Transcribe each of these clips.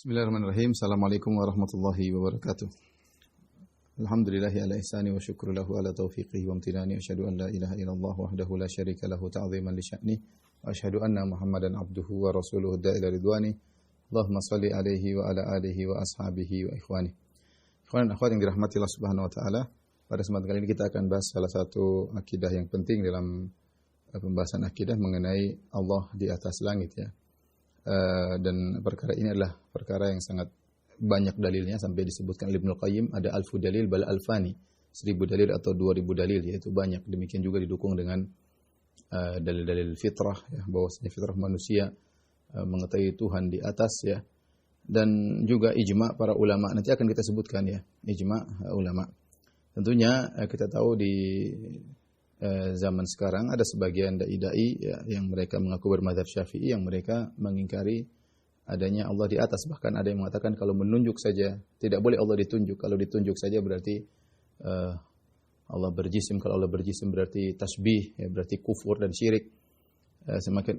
Bismillahirrahmanirrahim. Assalamualaikum warahmatullahi wabarakatuh. Alhamdulillahi ala ihsani wa syukru lahu ala taufiqihi wa amtinani. Asyhadu an la ilaha illallah wahdahu la syarika lahu ta'ziman li sya'ni. Wa asyhadu anna Muhammadan abduhu wa rasuluhu da'ila ridwani. Allahumma salli alaihi wa ala alihi wa ashabihi wa ikhwani. Ikhwan dan akhwat yang dirahmati Allah Subhanahu wa taala, pada kesempatan kali ini kita akan bahas salah satu akidah yang penting dalam pembahasan akidah mengenai Allah di atas langit ya. Dan perkara ini adalah perkara yang sangat banyak dalilnya sampai disebutkan Ibnu Qayyim ada alfu dalil bal alfani, 1000 dalil atau 2000 dalil, yaitu banyak. Demikian juga didukung dengan dalil-dalil fitrah ya, bahwasanya fitrah manusia mengetahui Tuhan di atas ya, dan juga ijma para ulama. Nanti akan kita sebutkan ya, ijma ulama. Tentunya kita tahu di zaman sekarang ada sebagian dai-dai ya, yang mereka mengaku bermadzhab Syafi'i, yang mereka mengingkari adanya Allah di atas. Bahkan ada yang mengatakan kalau menunjuk saja tidak boleh Allah ditunjuk. Kalau ditunjuk saja berarti Allah berjisim. Kalau Allah berjisim berarti tasbih ya, berarti kufur dan syirik.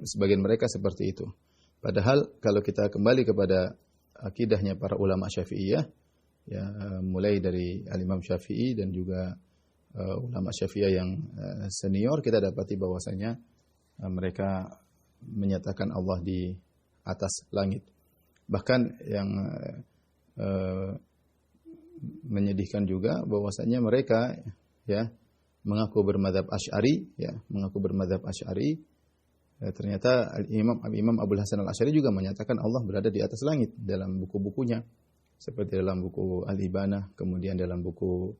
Sebagian mereka seperti itu. Padahal kalau kita kembali kepada akidahnya para ulama Syafi'iyah ya, mulai dari Al-Imam Syafi'i dan juga ulama Syafi'iyah yang senior, kita dapati bahwasanya mereka menyatakan Allah di atas langit. Bahkan yang menyedihkan juga bahwasanya mereka ya mengaku bermadzhab Asy'ari ya, ternyata Imam Abdul Hasan Al-Asy'ari juga menyatakan Allah berada di atas langit dalam buku-bukunya, seperti dalam buku Al-Ibanah, kemudian dalam buku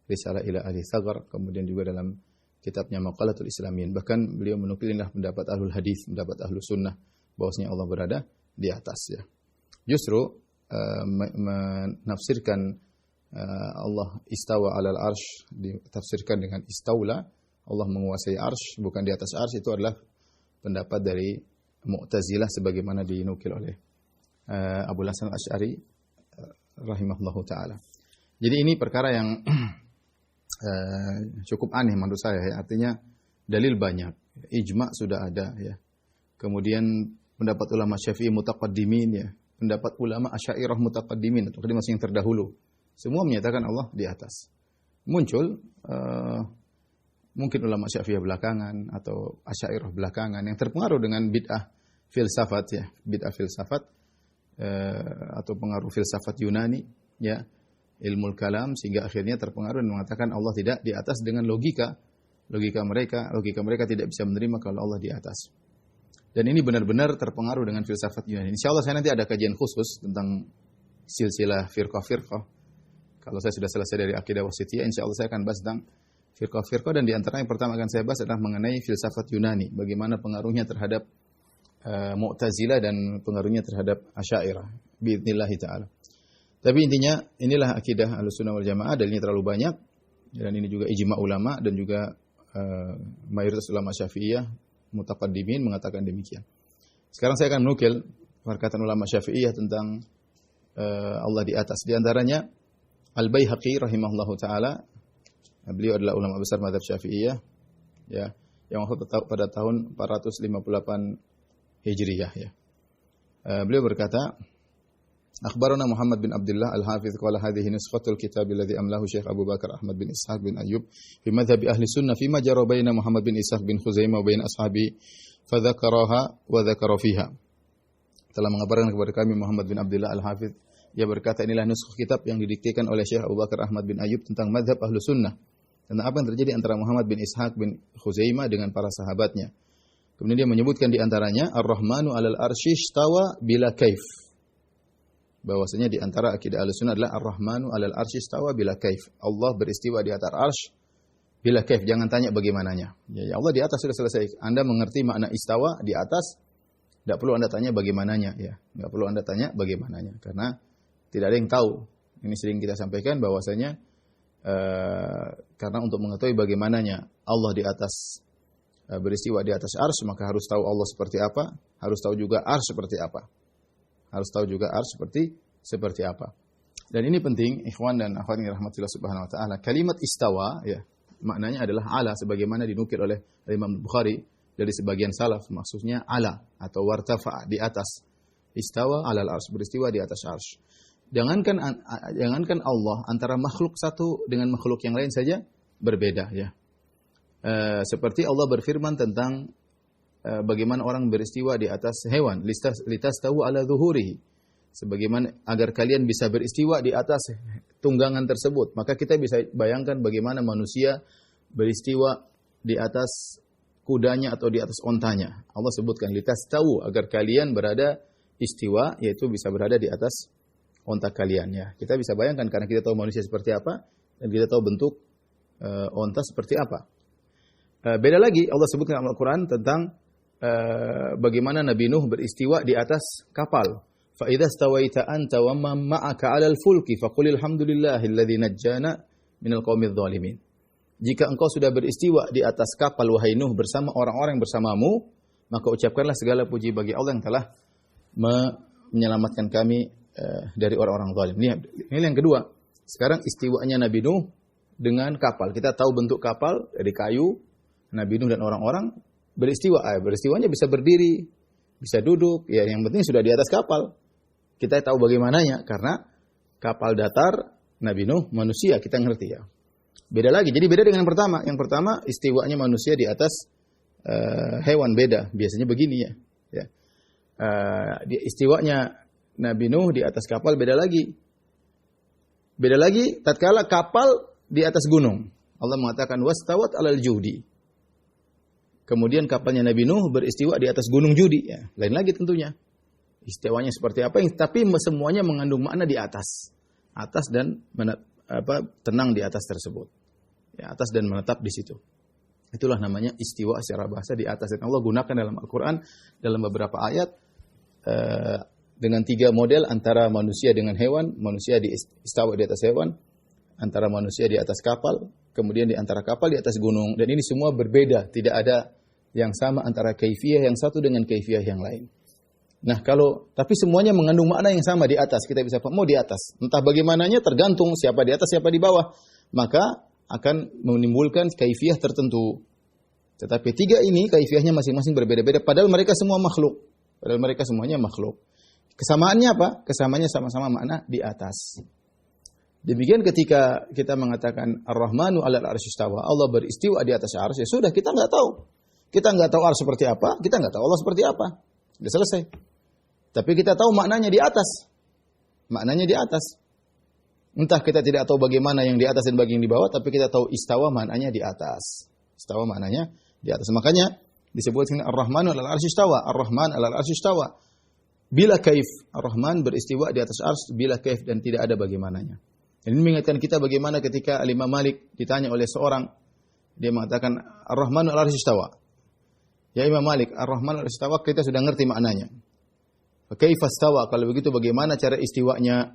Risalah ila Ahli Saghar, kemudian juga dalam kitabnya Maqalatul Islamin. Bahkan beliau menukilinlah pendapat Ahlul Hadis, pendapat Ahlus Sunnah, bahwasanya Allah berada di atas ya. Justru menafsirkan Allah istawa alal arsh, ditafsirkan dengan istaula, Allah menguasai arsh, bukan di atas arsh, itu adalah pendapat dari Mu'tazilah sebagaimana dinukil oleh Abu Hasan Al-Asy'ari rahimahullahu taala. Jadi ini perkara yang cukup aneh menurut saya ya. Artinya dalil banyak, ijma sudah ada ya. Kemudian pendapat ulama Syafi'i mutaqaddimin ya, pendapat ulama Asy'ariyah mutaqaddimin atau maksudnya yang terdahulu, semua menyatakan Allah di atas. Muncul mungkin ulama Syafi'iyah belakangan atau Asy'ariyah belakangan yang terpengaruh dengan bid'ah filsafat ya, atau pengaruh filsafat Yunani ya, ilmu kalam, sehingga akhirnya terpengaruh dan mengatakan Allah tidak di atas dengan logika mereka tidak bisa menerima kalau Allah di atas. Dan ini benar-benar terpengaruh dengan filsafat Yunani. Insyaallah saya nanti ada kajian khusus tentang silsilah firqah-firqah. Kalau saya sudah selesai dari akidah wasithiyah, insyaallah saya akan bahas tentang firqah-firqah, dan di antara yang pertama akan saya bahas adalah mengenai filsafat Yunani, bagaimana pengaruhnya terhadap Mu'tazilah dan pengaruhnya terhadap Asy'ariyah biidznillah taala. Tapi intinya inilah akidah Ahlussunnah wal Jamaah, dalilnya terlalu banyak, dan ini juga ijma ulama dan juga mayoritas ulama Syafi'iyah mutaqaddimin mengatakan demikian. Sekarang saya akan menukil perkataan ulama Syafi'iyah tentang Allah di atas. Di antaranya Al-Baihaqi rahimahullahu taala, beliau adalah ulama besar mazhab Syafi'iyah ya, yang wafat pada tahun 458 Hijriyah ya. Beliau berkata, Akhbarana Muhammad bin Abdullah Al-Hafiz qala hadhihi nusqatul kitab alladhi amlahu Syekh Abu Bakar Ahmad bin Ishaq bin Ayyub fi madhhab ahli sunnah fi ma jara baina Muhammad bin Ishaq bin Khuzaimah wa bain ashabi fa dzakaraha wa dzakara fiha. Telah mengabarkan kepada kami Muhammad bin Abdullah Al-Hafiz, ia berkata inilah nuskhah kitab yang didiktekan oleh Syekh Abu Bakar Ahmad bin Ayyub tentang madhab ahli sunnah, tentang apa yang terjadi antara Muhammad bin Ishaq bin Khuzaimah dengan para sahabatnya. Kemudian dia menyebutkan di antaranya Ar-Rahmanu 'alal arsy istawa bila kaif. Bahwasanya di antara akidah Ahlussunnah adalah Ar-Rahmanu 'alal arsy istawa bila kaif. Allah beristiwa di atas arsy bila kaif, jangan tanya bagaimananya. Ya Allah di atas sudah selesai. Anda mengerti makna istawa di atas, tidak perlu Anda tanya bagaimananya ya. Enggak perlu Anda tanya bagaimananya karena tidak ada yang tahu. Ini sering kita sampaikan bahwasanya karena untuk mengetahui bagaimananya Allah di atas beristiwa di atas arsy, maka harus tahu Allah seperti apa, harus tahu juga arsy seperti apa. Seperti apa. Dan ini penting, ikhwan dan akhwat yang rahmatillah subhanahu wa ta'ala. Kalimat istawa, ya, maknanya adalah ala, sebagaimana dinukil oleh Imam Bukhari dari sebagian salaf, maksudnya ala, atau wartafa, di atas. Istawa 'alal arsy, beristiwa di atas arsy. Jangankan Allah, antara makhluk satu dengan makhluk yang lain saja berbeda ya. Seperti Allah berfirman tentang bagaimana orang beristiwa di atas hewan, litastawu 'ala zuhurihi. Sebagaimana agar kalian bisa beristiwa di atas tunggangan tersebut. Maka kita bisa bayangkan bagaimana manusia beristiwa di atas kudanya atau di atas ontanya. Allah sebutkan litastawu, agar kalian berada istiwa, yaitu bisa berada di atas onta kalian ya. Kita bisa bayangkan karena kita tahu manusia seperti apa dan kita tahu bentuk onta seperti apa. Beda lagi Allah sebutkan dalam Al-Qur'an tentang bagaimana Nabi Nuh beristiwa di atas kapal. Fa idza stawaita anta wa man ma'aka 'alal fulki faqul alhamdulillahilladzi najjana minal qaumidz zalimin. Jika engkau sudah beristiwa di atas kapal wahai Nuh bersama orang-orang yang bersamamu, maka ucapkanlah segala puji bagi Allah yang telah menyelamatkan kami dari orang-orang zalim. Ini yang kedua. Sekarang istiwanya Nabi Nuh dengan kapal. Kita tahu bentuk kapal dari kayu. Nabi Nuh dan orang-orang beristiwa. Beristiwanya bisa berdiri, bisa duduk. Ya, yang penting sudah di atas kapal. Kita tahu bagaimananya karena kapal datar Nabi Nuh manusia, kita ngerti ya. Beda lagi. Jadi beda dengan yang pertama. Yang pertama istiwanya manusia di atas hewan, beda. Biasanya begini ya. Istiwanya Nabi Nuh di atas kapal beda lagi. Beda lagi tatkala kapal di atas gunung. Allah mengatakan wastawat 'alal judi. Kemudian kapalnya Nabi Nuh beristiwa di atas gunung Judi ya. Lain lagi tentunya. Istiwanya seperti apa, tapi semuanya mengandung makna di atas. Atas dan tenang di atas tersebut. Ya, atas dan menetap di situ. Itulah namanya istiwa secara bahasa di atas. Dan Allah gunakan dalam Al-Quran dalam beberapa ayat dengan 3 model antara manusia dengan hewan. Manusia di istawa di atas hewan, antara manusia di atas kapal, kemudian di antara kapal di atas gunung. Dan ini semua berbeda, tidak ada yang sama antara kaifiyah yang satu dengan kaifiyah yang lain. Nah, tapi semuanya mengandung makna yang sama di atas. Kita bisa mau di atas. Entah bagaimananya tergantung siapa di atas, siapa di bawah. Maka akan menimbulkan kaifiyah tertentu. Tetapi 3 ini kaifiyahnya masing-masing berbeda-beda. Padahal mereka semua makhluk. Padahal mereka semuanya makhluk. Kesamaannya apa? Kesamaannya sama-sama makna di atas. Demikian ketika kita mengatakan Ar-Rahmanu 'alal arsy istawa, Allah beristiwa di atas arsy, ya sudah, kita nggak tahu. Kita nggak tahu arsy seperti apa, kita nggak tahu Allah seperti apa. Sudah selesai. Tapi kita tahu maknanya di atas. Maknanya di atas. Entah kita tidak tahu bagaimana yang di atas dan bagian di bawah, tapi kita tahu istawa maknanya di atas. Istawa maknanya di atas. Makanya disebutkan Ar-Rahmanu 'alal arsy istawa, Ar-Rahman 'alal arsy istawa. Bila kaif, Ar-Rahman beristiwa di atas arsy bila kaif, dan tidak ada bagaimananya. Ini mengingatkan kita bagaimana ketika Imam Malik ditanya oleh seorang, dia mengatakan Ar-Rahmanu 'alal arsy istawa. Ya Imam Malik, Ar-Rahmanu 'alal arsy istawa kita sudah ngerti maknanya. Kaifa istawa? Kalau begitu bagaimana cara istiwanya?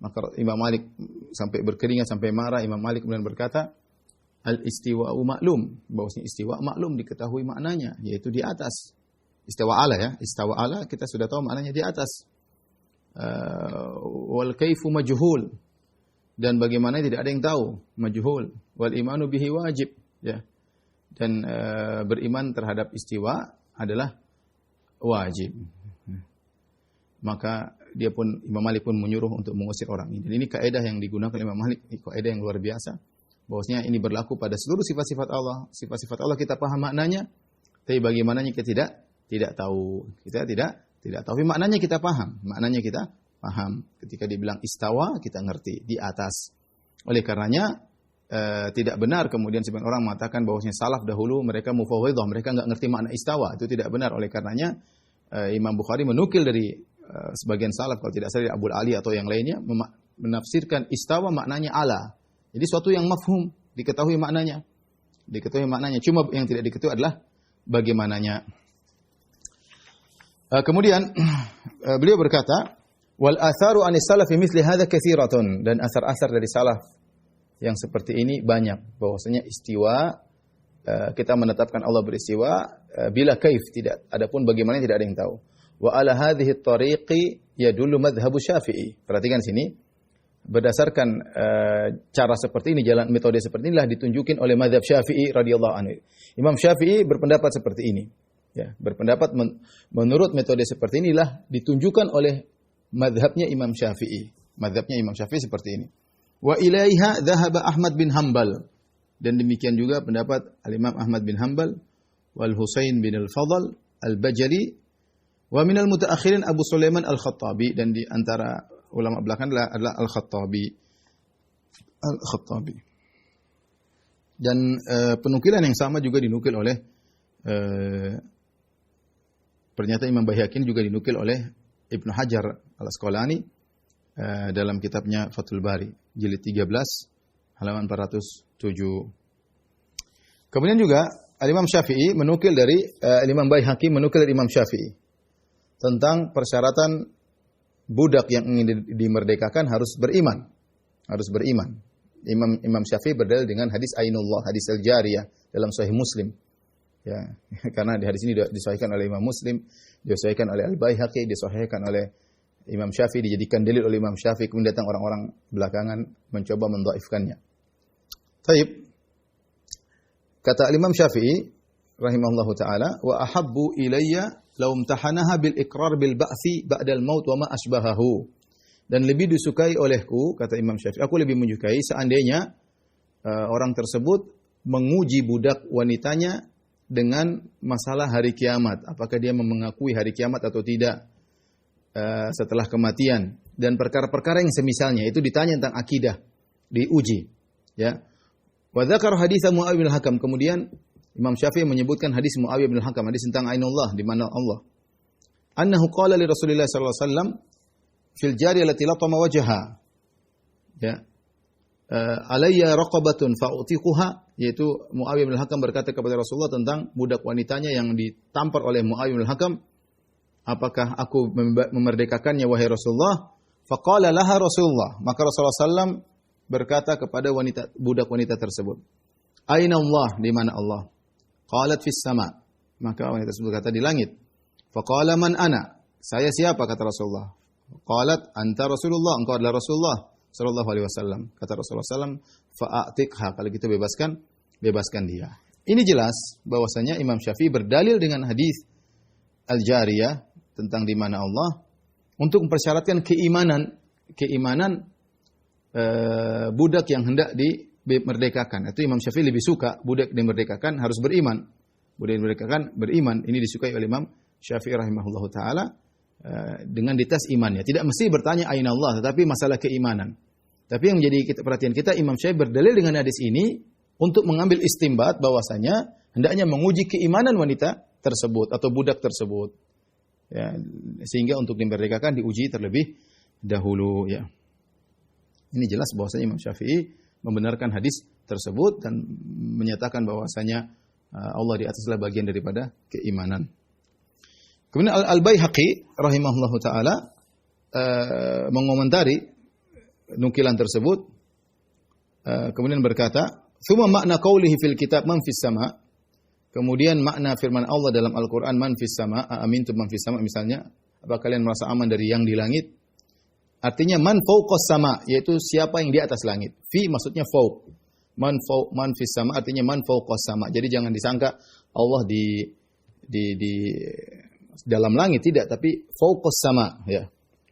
Maka Imam Malik sampai berkeringat, sampai marah. Imam Malik kemudian berkata, al-istiwa'u maklum. Bahwasanya istiwa maklum, diketahui maknanya, yaitu di atas. Istiwa ala ya. Istiwa ala kita sudah tahu maknanya di atas. Wal kaifu majhul. Dan bagaimana tidak ada yang tahu. Majhul. Wal imanu bihi wajib. Ya. Dan beriman terhadap istiwa adalah wajib. Maka Imam Malik pun menyuruh untuk mengusir orang ini. Dan ini kaidah yang digunakan oleh Imam Malik, ini kaidah yang luar biasa. Bahwasanya ini berlaku pada seluruh sifat-sifat Allah. Sifat-sifat Allah kita paham maknanya, tapi bagaimananya kita tidak tahu. Kita tidak tahu. Tapi maknanya kita paham. Maknanya kita paham. Ketika dibilang istawa, kita ngerti di atas. Oleh karenanya tidak benar kemudian sebagian orang mengatakan bahwasanya salaf dahulu mereka mufawwidhah, mereka enggak ngerti makna istawa. Itu tidak benar. Oleh karenanya Imam Bukhari menukil dari sebagian salaf, kalau tidak salah Abu Ali atau yang lainnya, menafsirkan istawa maknanya ala. Jadi suatu yang mafhum, diketahui maknanya. Diketahui maknanya. Cuma yang tidak diketahui adalah bagaimananya. Kemudian beliau berkata, wal atharu anis salaf mithli hadza katsiratun, dan asar-asar dari salaf yang seperti ini banyak. Bahwasanya istiwa, kita menetapkan Allah beristiwa bila kaif, tidak. Adapun bagaimana tidak ada yang tahu. Wa ala hadhihi at-tariqi yadullu madhhabu Syafi'i. Perhatikan sini. Berdasarkan cara seperti ini, jalan metode seperti inilah ditunjukin oleh mazhab Syafi'i radhiyallahu anhu. Imam Syafi'i berpendapat seperti ini. Ya, berpendapat menurut metode seperti inilah ditunjukkan oleh mazhabnya Imam Syafi'i. Mazhabnya Imam Syafi'i seperti ini. Wa ilaiha dhahaba Ahmad bin Hanbal. Dan demikian juga pendapat Al-Imam Ahmad bin Hanbal wal Husain bin Al-Fadl Al-Bajali wa minal mutaakhirin Abu Sulaiman Al-Khattabi, dan di antara ulama belakangan adalah Al-Khattabi. Dan penukilan yang sama juga dinukil oleh pernyataan Imam Baihaqi juga dinukil oleh Ibnu Hajar Al-Asqalani dalam kitabnya Fathul Bari jilid 13 halaman 407. Kemudian juga Imam Syafi'i menukil dari Imam Baihaqi menukil dari Imam Syafi'i tentang persyaratan budak yang ingin dimerdekakan harus beriman. Harus beriman. Imam Syafi'i berdalil dengan hadis Ainullah, hadis Al-Jariyah dalam Sahih Muslim. Ya, karena di hadis ini disahihkan oleh Imam Muslim, disahihkan oleh Al-Baihaqi, disahihkan oleh Imam Syafi'i, dijadikan dalil oleh Imam Syafi'i, kemudian datang orang-orang belakangan mencoba mendhaifkannya. Baik. Kata Imam Syafi'i rahimahullahu taala, wa ahabbu ilayya law imtahanaha bil iqrar bil ba'thi ba'dal maut wa ma asbahahu. Dan lebih disukai olehku, kata Imam Syafi'i, aku lebih menyukai seandainya orang tersebut menguji budak wanitanya dengan masalah hari kiamat, apakah dia mengakui hari kiamat atau tidak setelah kematian, dan perkara-perkara yang semisalnya itu ditanya tentang akidah, diuji, ya. Wa dzakara hadits Muawiyah bin Hakam, kemudian Imam Syafi'i menyebutkan hadis Muawiyah bin Hakam, hadis tentang Ainullah, di mana Allah. Annahu qala li Rasulillah sallallahu alaihi wasallam fil jariyah allati latama wajhaha. Ya. Alayya raqabatun fa'utiquha, yaitu Muawiyah bin Hakam berkata kepada Rasulullah tentang budak wanitanya yang ditampar oleh Muawiyah bin Hakam, apakah aku memerdekakannya wahai Rasulullah? Faqala laha Rasulullah, maka Rasulullah sallam berkata kepada budak wanita tersebut, aina Allah, di mana Allah? Qalat fis sama, maka wanita tersebut berkata di langit. Faqala man ana, saya siapa, kata Rasulullah. Qalat anta Rasulullah, engkau adalah Rasulullah sallallahu alaihi wasallam. Kata Rasulullah sallam, fa'atiqha, kalau gitu bebaskan dia. Ini jelas bahwasanya Imam Syafi'i berdalil dengan hadis Al-Jariyah tentang di mana Allah untuk mempersyaratkan keimanan budak yang hendak dimerdekakan. Itu Imam Syafi'i lebih suka budak dimerdekakan harus beriman. Budak dimerdekakan beriman. Ini disukai oleh Imam Syafi'i rahimahullahu taala dengan dites imannya. Tidak mesti bertanya aina Allah, tetapi masalah keimanan. Tapi yang menjadi perhatian kita, Imam Syafi'i berdalil dengan hadis ini untuk mengambil istimbat bahwasanya hendaknya menguji keimanan wanita tersebut atau budak tersebut. Ya, sehingga untuk dimerdekakan diuji terlebih dahulu, ya. Ini jelas bahwasanya Imam Syafi'i membenarkan hadis tersebut dan menyatakan bahwasanya Allah di atas adalah bagian daripada keimanan. Kemudian Al-Baihaqi rahimahullahu taala mengomentari nukilan tersebut, kemudian berkata, "Tsumma makna qaulihi fil kitab man fis sama." Kemudian makna firman Allah dalam Al-Qur'an man fis sama, amintum man fis sama, misalnya, apa kalian merasa aman dari yang di langit? Artinya man fauqas sama, yaitu siapa yang di atas langit. Fi maksudnya fauq. Man fis sama artinya man fauqas sama. Jadi jangan disangka Allah di dalam langit, tidak, tapi fauqas sama, ya.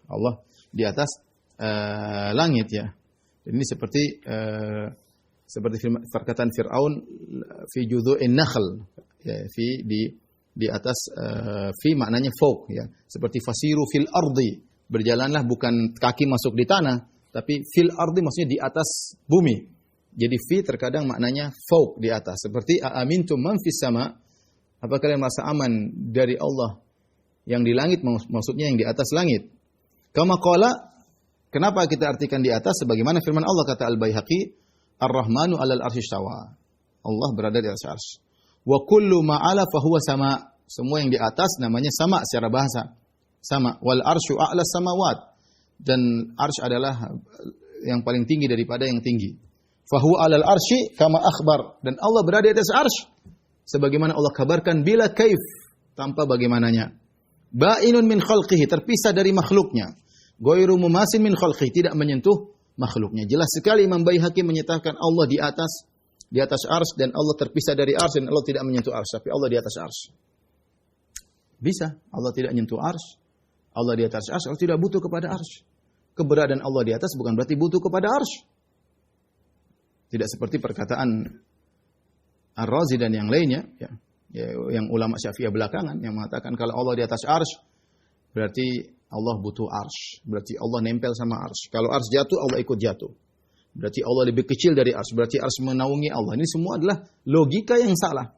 Allah di atas langit, ya. Dan ini seperti perkataan Fir'aun fi judhu'in nakhl, ya, di atas fi maknanya fauq, ya. Seperti fasiru fil ardi, berjalanlah bukan kaki masuk di tanah, tapi fil ardi maksudnya di atas bumi. Jadi fi terkadang maknanya fauq, di atas. Seperti aamintum man fis sama, apa kalian merasa aman dari Allah yang di langit, maksudnya yang di atas langit. Kama qala, kenapa kita artikan di atas? Sebagaimana firman Allah, kata Al-Baihaqi, Ar-Rahmanu 'alal arsy istawa. Allah berada di atas arsy. Wa kullu ma'ala fahuwa sama. Semua yang di atas namanya sama secara bahasa. Sama. Wal arsyu a'la samawat. Dan arsy adalah yang paling tinggi daripada yang tinggi. Fahuwa 'alal arsy kama akhbar. Dan Allah berada di atas arsy sebagaimana Allah kabarkan, bila kaif, tanpa bagaimananya. Ba'inun min khalqihi, terpisah dari makhluknya. Ghairu mumasin min khalqihi, tidak menyentuh makhluknya. Jelas sekali Imam Baihaqi menyatakan Allah di atas arsy, dan Allah terpisah dari arsy, dan Allah tidak menyentuh arsy, tapi Allah di atas arsy. Bisa. Allah tidak nyentuh arsy. Allah di atas arsy, Allah tidak butuh kepada arsy. Keberadaan Allah di atas bukan berarti butuh kepada arsy. Tidak seperti perkataan Ar-Razi dan yang lainnya, ya, yang ulama Syafi'iyah belakangan yang mengatakan kalau Allah di atas arsy berarti Allah butuh arsy, berarti Allah nempel sama arsy. Kalau arsy jatuh, Allah ikut jatuh. Berarti Allah lebih kecil dari arsy, berarti arsy menaungi Allah. Ini semua adalah logika yang salah.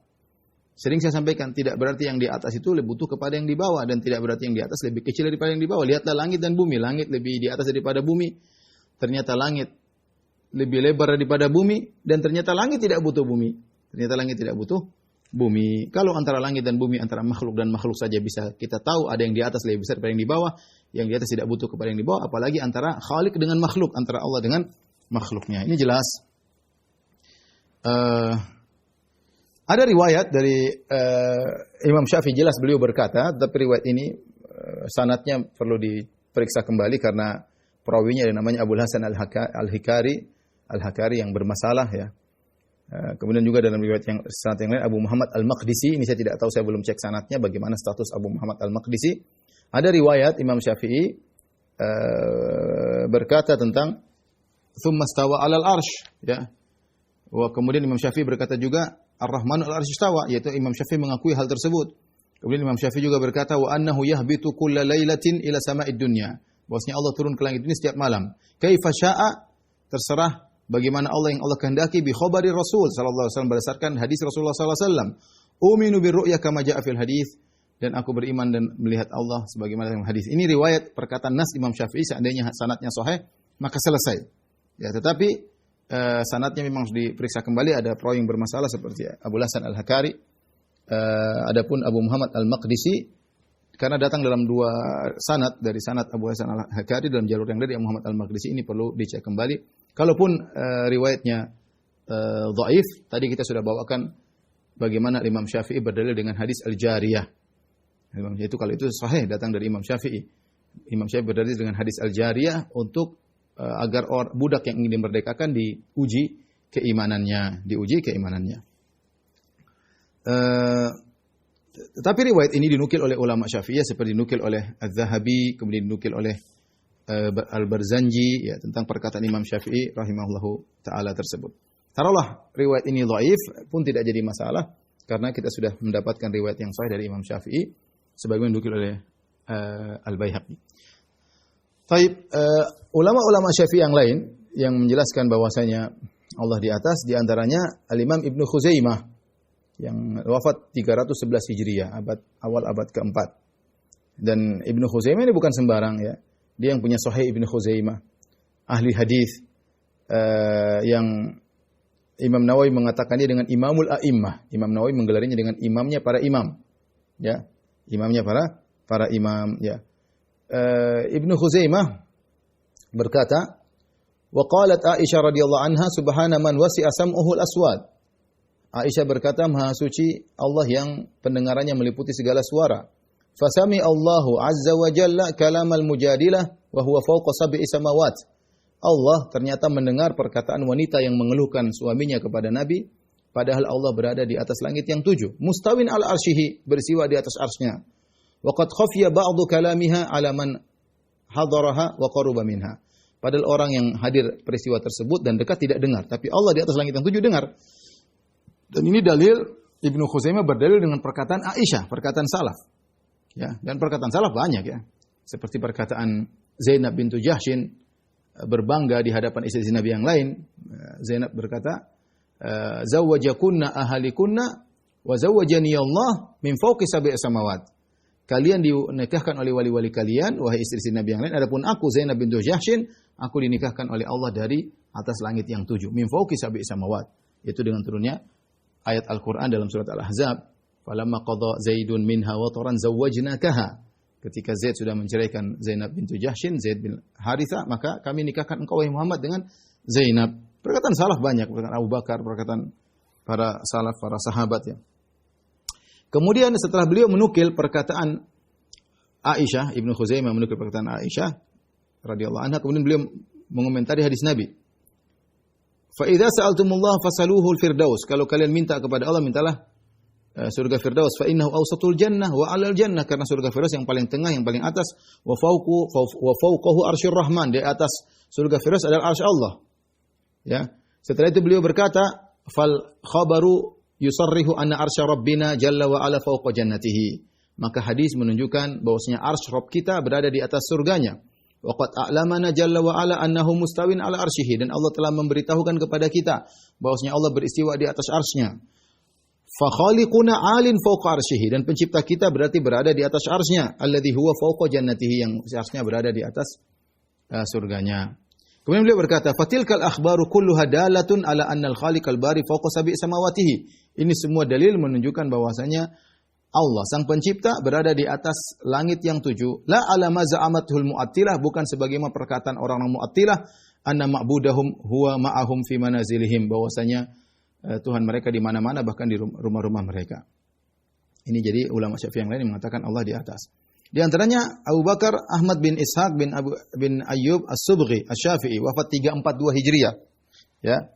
Sering saya sampaikan, tidak berarti yang di atas itu lebih butuh kepada yang di bawah, dan tidak berarti yang di atas lebih kecil daripada yang di bawah. Lihatlah langit dan bumi, langit lebih di atas daripada bumi. Ternyata langit lebih lebar daripada bumi, dan ternyata langit tidak butuh bumi. Ternyata langit tidak butuh bumi. Kalau antara langit dan bumi, antara makhluk dan makhluk saja bisa kita tahu ada yang di atas lebih besar daripada yang di bawah, yang di atas tidak butuh kepada yang di bawah, apalagi antara Khalik dengan makhluk, antara Allah dengan makhluknya. Ini jelas. Ada riwayat dari Imam Syafi'i, jelas beliau berkata, tapi riwayat ini sanadnya perlu diperiksa kembali karena perawinya ada namanya Abul Hasan Al-Hakari yang bermasalah, ya. Kemudian juga dalam riwayat yang sanad yang lain Abu Muhammad Al-Maqdisi, ini saya tidak tahu, saya belum cek sanadnya bagaimana status Abu Muhammad Al-Maqdisi. Ada riwayat Imam Syafi'i berkata tentang tsumma stawa 'alal arsy, ya. Kemudian Imam Syafi'i berkata juga Ar-Rahmanu 'alal arsy istawa, yaitu Imam Syafi'i mengakui hal tersebut. Kemudian Imam Syafi'i juga berkata wa annahu yahbitu kulla lailatin ila sama'id dunya, bahwasanya Allah turun ke langit ini setiap malam. Kaifa syaa, terserah bagaimana Allah yang Allah kehendaki, bi khabari Rasul sallallahu alaihi wasallam, berdasarkan hadis Rasulullah sallallahu alaihi wasallam. Uminu bir ru'ya kama jaa fil hadis, dan aku beriman dan melihat Allah sebagaimana dalam hadis. Ini riwayat perkataan nas Imam Syafi'i, seandainya sanadnya sahih maka selesai. Ya, tetapi sanadnya memang harus diperiksa kembali, ada perawi yang bermasalah seperti Abu Hasan Al-Hakari. Adapun Abu Muhammad Al-Maqdisi karena datang dalam dua sanad, dari sanad Abu Hasan Al-Hakari dalam jalur yang dari Abu Muhammad Al-Maqdisi, ini perlu dicek kembali. Kalaupun riwayatnya dhaif, tadi kita sudah bawakan bagaimana Imam Syafi'i berdalil dengan hadis Al-Jariyah. Itu kalau itu sahih datang dari Imam Syafi'i. Imam Syafi'i berdalil dengan hadis Al-Jariyah untuk agar budak yang ingin dimerdekakan diuji keimanannya, Tetapi riwayat ini dinukil oleh ulama Syafi'iyah seperti dinukil oleh Az-Zahabi, kemudian dinukil oleh Al-Barzanji, ya, tentang perkataan Imam Syafi'i rahimahullahu taala tersebut. Taruhlah riwayat ini dhaif pun tidak jadi masalah karena kita sudah mendapatkan riwayat yang sahih dari Imam Syafi'i sebagaimana dinukil oleh Al-Baihaqi. Taib, ulama-ulama Syafi'i yang lain yang menjelaskan bahwasanya Allah di atas, di antaranya Al-Imam Ibnu Khuzaimah yang wafat 311 Hijriah, awal abad keempat. Dan Ibnu Khuzaimah ini bukan sembarang, ya. Dia yang punya Sahih Ibnu Khuzaimah, ahli hadis, yang Imam Nawawi mengatakannya dengan Imamul A'immah. Imam Nawawi menggelarinya dengan imamnya para imam, ya, imamnya para imam, ya. Ibnu Khuzaimah berkata, wa qalat Aisyah radhiyallahu anha subhana man wasi'a sam'uhu al-aswad. Aisyah berkata, maha suci Allah yang pendengarannya meliputi segala suara. Fasami Allahu azza wa jalla kalamal mujadilah wa huwa fawqa sab'i samawat. Allah ternyata mendengar perkataan wanita yang mengeluhkan suaminya kepada Nabi, padahal Allah berada di atas langit yang 7. Mustawin al arsyihi, bersiwa di atas arsy-Nya. Wa qad khafiya ba'du kalamiha 'ala man hadaraha wa qaruba minha. Padahal orang yang hadir peristiwa tersebut dan dekat tidak dengar, tapi Allah di atas langit yang 7 dengar. Dan ini dalil, Ibnu Khuzaimah berdalil dengan perkataan Aisyah, perkataan salaf. Ya, dan perkataan salaf banyak, ya. Seperti perkataan Zainab bintu Jahshin berbangga di hadapan istri Nabi yang lain. Zainab berkata, "Zawwajakunna ahalikunna wa zawwajani Allah min fawqi sab'i samawat." Kalian dinikahkan oleh wali-wali kalian, wahai istri Nabi yang lain. Adapun aku Zainab bintu Jahshin, aku dinikahkan oleh Allah dari atas langit yang 7. Min fawqi sab'i samawat. Itu dengan turunnya ayat Al-Quran dalam surat Al-Ahzab. Falamma qadha Zaidun minha wataran zawwajnakaha. Ketika Zaid sudah menceraikan Zainab bintu Jahshin, Zaid bin Harithah, maka kami nikahkan engkau wahai Muhammad dengan Zainab. Perkataan salaf banyak, perkataan Abu Bakar, perkataan para salaf, para sahabat, ya. Kemudian setelah beliau menukil perkataan Aisyah, Ibnu Khuzaimah menukil perkataan Aisyah radhiyallahu anha, kemudian beliau mengomentari hadis Nabi. Fa idza sa'altumullah fasaluhu al-firdaus. Kalau kalian minta kepada Allah, mintalah surga Firdaus, fa innahu awsatul jannah wa 'alal jannah, karena surga Firdaus yang paling tengah, yang paling atas, wa fawqahu arsyur rahman, di atas surga Firdaus adalah arsy Allah. Ya. Setelah itu beliau berkata, fal khabaru yusarrihu anna arsy rabbina jalla wa 'ala fawqa jannatihi. Maka hadis menunjukkan bahwasanya arsy Rabb kita berada di atas surganya. Wa qad a'lamana jalla wa 'ala annahu mustawin 'ala arsyihi, dan Allah telah memberitahukan kepada kita bahwasanya Allah beristiwa di atas arsy-Nya. Fa khaliquna 'alin fawqa arsyihi, dan pencipta kita berarti berada di atas arsy-Nya, alladzi huwa fawqa jannatihi, yang arsy-Nya berada di atas surganya. Kemudian beliau berkata, fatilkal akhbaru kulluha dalatun ala annal khaliqal bari fawqa sab'i samawatihi. Ini semua dalil menunjukkan bahwasanya Allah sang pencipta berada di atas langit yang 7. La ala ma za'amatul mu'attilah, bukan sebagaimana perkataan orang-orang mu'attilah, anna ma'budahum huwa ma'ahum fi manazilihim, bahwasanya Tuhan mereka di mana-mana, bahkan di rumah-rumah mereka. Ini jadi ulama Syafi'i yang lain yang mengatakan Allah di atas. Di antaranya Abu Bakar Ahmad bin Ishaq bin Ayyub As-Subghi Asy-Syafi'i, wafat 342 Hijriah. Ya.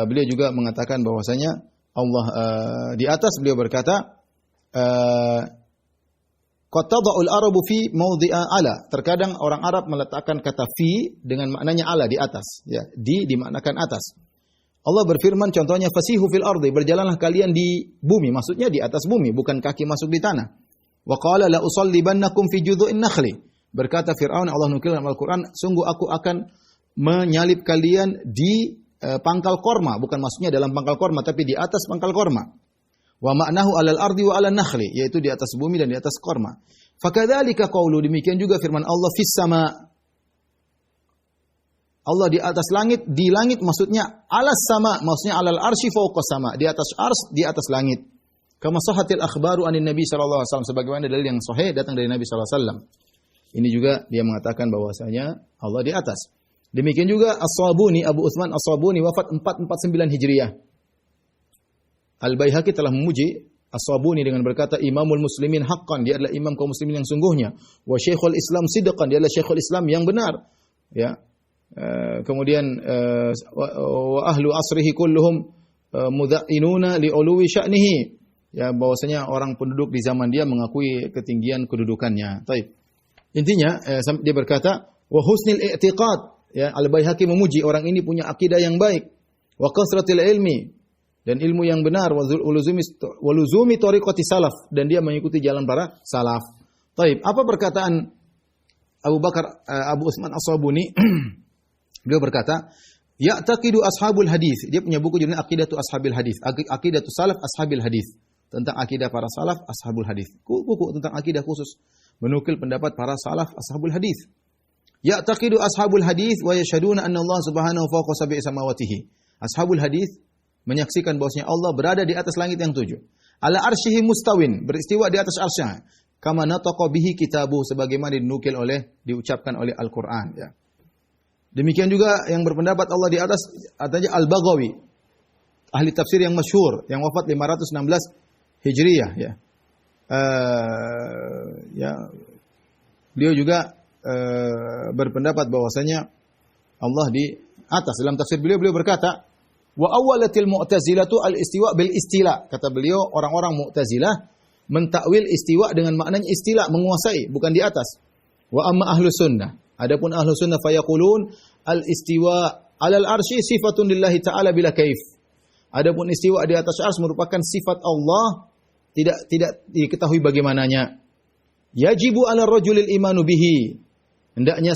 Beliau juga mengatakan bahwasanya Allah di atas. Beliau berkata, qad tada'ul arabu fi mawdi'a ala. Terkadang orang Arab meletakkan kata fi dengan maknanya ala, di atas, ya. Di dimaknakan atas. Allah berfirman contohnya, fasihu fil ardi, berjalanlah kalian di bumi, maksudnya di atas bumi, bukan kaki masuk di tanah. Wa qala la usallibannakum fi judhu'in nakhli. Berkata Firaun, Allah nukil dalam Al-Qur'an, sungguh aku akan menyalib kalian di pangkal korma, bukan maksudnya dalam pangkal korma, tapi di atas pangkal korma. Wa ma'nahu 'alal ardi wa 'alan nakhli, yaitu di atas bumi dan di atas korma. Fakadzalika qaulu, demikian juga firman Allah, fis sama. Allah di atas langit, di langit maksudnya alas sama, maksudnya 'alal arsy fawqa sama, di atas ars, di atas langit. Kama sahatil akhbaru anin Nabi sallallahu alaihi wasallam, sebagaimana dalil yang sahih datang dari Nabi sallallahu alaihi wasallam. Ini juga dia mengatakan bahwasanya Allah di atas. Demikian juga As-Sabuni, Abu Utsman As-Sabuni, wafat 449 Hijriah. Al-Baihaqi telah memuji As-Sabuni dengan berkata, Imamul Muslimin haqqan, dia adalah imam kaum muslimin yang sungguhnya. Wa Syekhul Islam sidqan, dia adalah Syekhul Islam yang benar. Ya. Kemudian wa ahlu asrihi kulluhum mudha'inuna li'uluwi sya'nihi. Ya, bahwasanya orang penduduk di zaman dia mengakui ketinggian kedudukannya. Taib. Intinya dia berkata, wa husnil i'tiqad, ya, Al-Baihaqi memuji orang ini punya akidah yang baik. Wa kasratil ilmi, dan ilmu yang benar, wa luzumi tariqati salaf, dan dia mengikuti jalan para salaf. Taib. Apa perkataan Abu Bakar Abu Utsman As-Sabuni? Beliau berkata, ya'taqidu ashabul hadis. Dia punya buku judulnya Aqidatu Ashabil Hadis, Aqidatu Salaf Ashabil Hadis, tentang akidah para salaf ashabul hadis. Buku tentang akidah khusus, menukil pendapat para salaf ashabul hadis. Ya'taqidu ashabul hadis wa yashhaduna anna Allah subhanahu fawqa sab'i samawatihi. Ashabul hadis menyaksikan bahwasanya Allah berada di atas langit yang 7. Ala arsyihi mustawin, beristiwa di atas arsy-Nya. Kama nataqa bihi kitabuh, sebagaimana diucapkan oleh Al-Qur'an, ya. Demikian juga yang berpendapat Allah di atas adanya Al-Baghawi, ahli tafsir yang masyhur, yang wafat 516 Hijriyah, ya. Ya. Beliau juga berpendapat bahwasanya Allah di atas. Dalam tafsir beliau berkata, wa awwalatil mu'tazilatu al-istiwa bil istila. Kata beliau, orang-orang Mu'tazilah mentakwil istiwa dengan maknanya istila, menguasai, bukan di atas. Wa amma ahlu sunnah, adapun ahlu sunnah fayaqulun al-istiwa alal arsy sifatun lillahi ta'ala bila kaif. Adapun istiwa di atas arsy merupakan sifat Allah, tidak diketahui bagaimananya. Yajibu 'ala rajulil imanu bihi. Hendaknya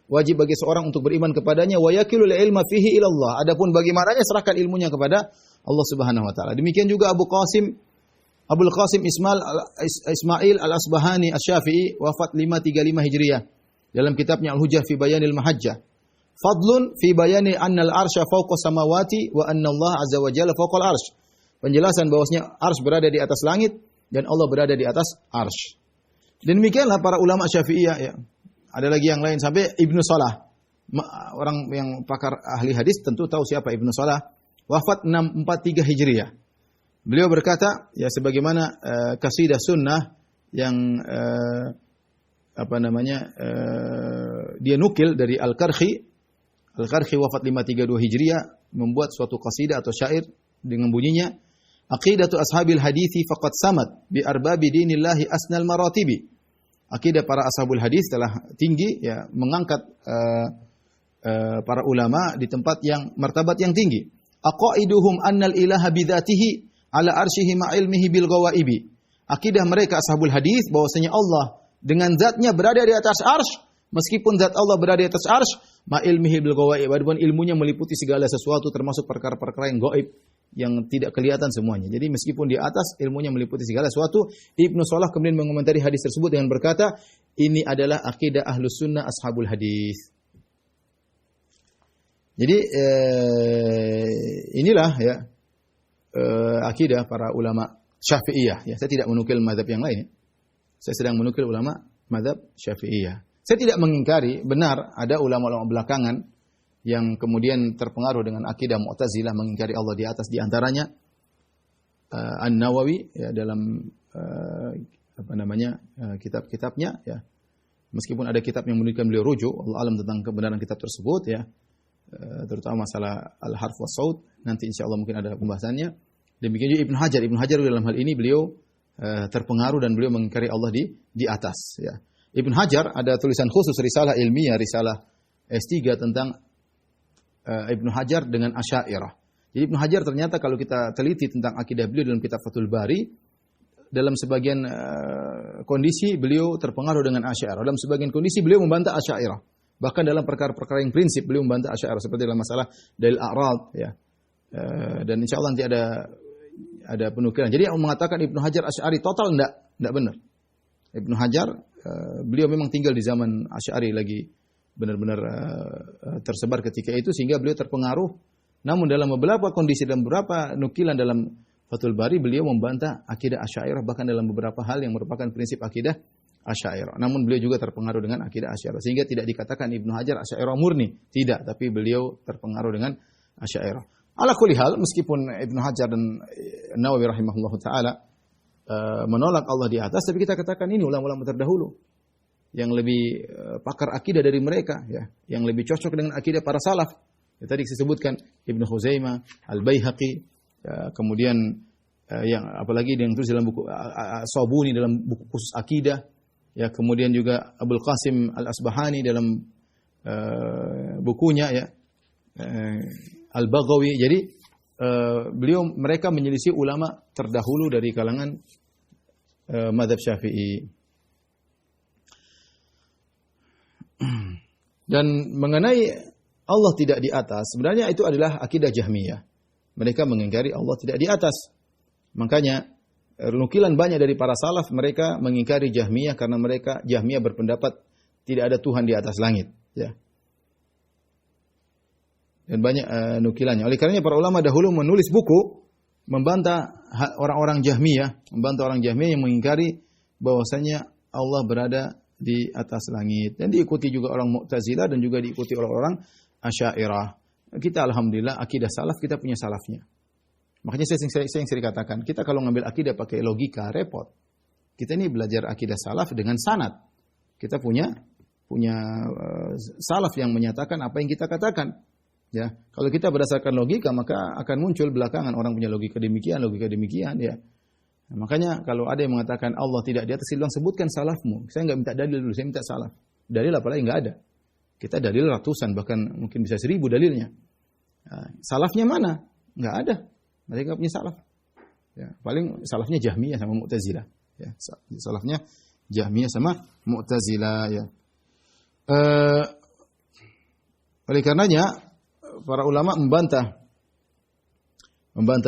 wajib bagi seorang untuk beriman kepadanya, wa yakilul ilma fihi ila Allah. Adapun bagaimananya serahkan ilmunya kepada Allah Subhanahu wa taala. Demikian juga Abul Qasim Ismail Al-Asbahani Asy-Syafi'i, wafat 535 Hijriah, dalam kitabnya Al-Hujjah fi Bayanil Mahajjah. Fadlun fi bayani anna al-arsya fawqa samawati wa anna Allah azza wa jalla fawqa al-arsy. Penjelasan bahwasanya arsy berada di atas langit dan Allah berada di atas arsy. Dan demikianlah para ulama Syafi'iyah, ya. Ada lagi yang lain sampai Ibnu Salah. Orang yang pakar ahli hadis tentu tahu siapa Ibnu Salah. Wafat 643 Hijriah. Beliau berkata, ya, sebagaimana qasidah sunnah yang dia nukil dari Al-Karhi. Al-Karhi wafat 532 Hijriah membuat suatu qasidah atau syair dengan bunyinya, Aqidatu ashabil hadithi faqad samat bi arbabi dinillahi asnal maratibi. Akidah para ashabul hadis telah tinggi, ya, mengangkat para ulama di tempat yang martabat yang tinggi. Aqaiduhum annal ilaha bidzatihi ala arsyihi ma ilmihi bil ghawaibi. Akidah mereka ashabul hadis bahwasanya Allah dengan zatnya berada di atas arsy, meskipun zat Allah berada di atas arsy, ma ilmihi bil ghawaibi, adapun ilmunya meliputi segala sesuatu termasuk perkara-perkara yang gaib yang tidak kelihatan semuanya. Jadi meskipun di atas, ilmunya meliputi segala sesuatu. Ibnu Shalah kemudian mengomentari hadis tersebut dengan berkata, ini adalah akidah ahlus sunnah ashabul hadis. Jadi inilah, ya, akidah para ulama Syafi'iyah. Ya, saya tidak menukil mazhab yang lain. Saya sedang menukil ulama mazhab Syafi'iyah. Saya tidak mengingkari, benar ada ulama-ulama belakangan yang kemudian terpengaruh dengan akidah Mu'tazilah, mengingkari Allah di atas, di antaranya An-Nawawi, ya, dalam kitab-kitabnya, ya. Meskipun ada kitab yang menunjukkan beliau rujuk, Allah alam tentang kebenaran kitab tersebut, ya. Terutama masalah al-harf wa saud, nanti insyaallah mungkin ada pembahasannya. Demikian juga Ibnu Hajar. Ibnu Hajar dalam hal ini beliau terpengaruh dan beliau mengingkari Allah di atas, ya. Ibnu Hajar ada tulisan khusus, risalah ilmiah, risalah S3 tentang Ibnu Hajar dengan Asy'ariyah. Jadi Ibnu Hajar ternyata kalau kita teliti tentang akidah beliau dalam kitab Fathul Bari, dalam sebagian kondisi beliau terpengaruh dengan Asy'ariyah. Dalam sebagian kondisi beliau membantah Asy'ariyah. Bahkan dalam perkara-perkara yang prinsip beliau membantah Asy'ariyah, seperti dalam masalah dalil a'rad, ya. Dan insyaallah nanti ada penukilan. Jadi yang mengatakan Ibnu Hajar Asy'ari total enggak benar. Ibnu Hajar beliau memang tinggal di zaman Asy'ari lagi benar-benar tersebar ketika itu, sehingga beliau terpengaruh. Namun dalam beberapa kondisi dan beberapa nukilan dalam Fathul Bari, beliau membantah akidah Asy'ariyah, bahkan dalam beberapa hal yang merupakan prinsip akidah Asy'ariyah. Namun beliau juga terpengaruh dengan akidah Asy'ariyah, sehingga tidak dikatakan Ibnu Hajar Asy'ariyah murni, tidak, tapi beliau terpengaruh dengan Asy'ariyah. Ala kulli hal, meskipun Ibnu Hajar dan Nawawi rahimahullah taala menolak Allah di atas, tapi kita katakan ini ulama-ulama terdahulu yang lebih pakar akidah dari mereka, ya, yang lebih cocok dengan akidah para salaf. Ya, tadi disebutkan Ibnu Khuzaimah, Al-Baihaqi, ya, kemudian yang apalagi yang tulis dalam buku Sabuni dalam buku khusus akidah, ya, kemudian juga Abul Qasim Al-Asbahani dalam bukunya, ya, Al-Baghawi. Jadi mereka menyelisih ulama terdahulu dari kalangan mazhab Syafi'i. Dan mengenai Allah tidak di atas, sebenarnya itu adalah akidah Jahmiyah. Mereka mengingkari Allah tidak di atas. Makanya nukilan banyak dari para salaf, mereka mengingkari Jahmiyah karena mereka Jahmiyah berpendapat tidak ada Tuhan di atas langit, ya. Dan banyak nukilannya. Oleh karenanya para ulama dahulu menulis buku membantah orang-orang Jahmiyah, membantah orang Jahmiyah yang mengingkari bahwasanya Allah berada di atas langit, dan diikuti juga orang Mu'tazilah dan juga diikuti orang-orang Asy'ariyah. Kita alhamdulillah akidah salaf, kita punya salafnya. Makanya saya sering katakan, kita kalau ngambil akidah pakai logika repot. Kita ini belajar akidah salaf dengan sanad. Kita punya salaf yang menyatakan apa yang kita katakan. Ya, kalau kita berdasarkan logika, maka akan muncul belakangan orang punya logika demikian, ya. Nah, makanya kalau ada yang mengatakan Allah tidak di atas, bilang sebutkan salafmu. Saya nggak minta dalil dulu, saya minta salaf. Dalil apalagi nggak ada. Kita dalil ratusan, bahkan mungkin bisa 1000 dalilnya. Nah, salafnya mana? Nggak ada. Mereka punya salaf. Ya, paling salafnya Jahmiyah sama Mu'tazilah. Ya, salafnya Jahmiyah sama Mu'tazilah. Ya. Oleh karenanya para ulama membantah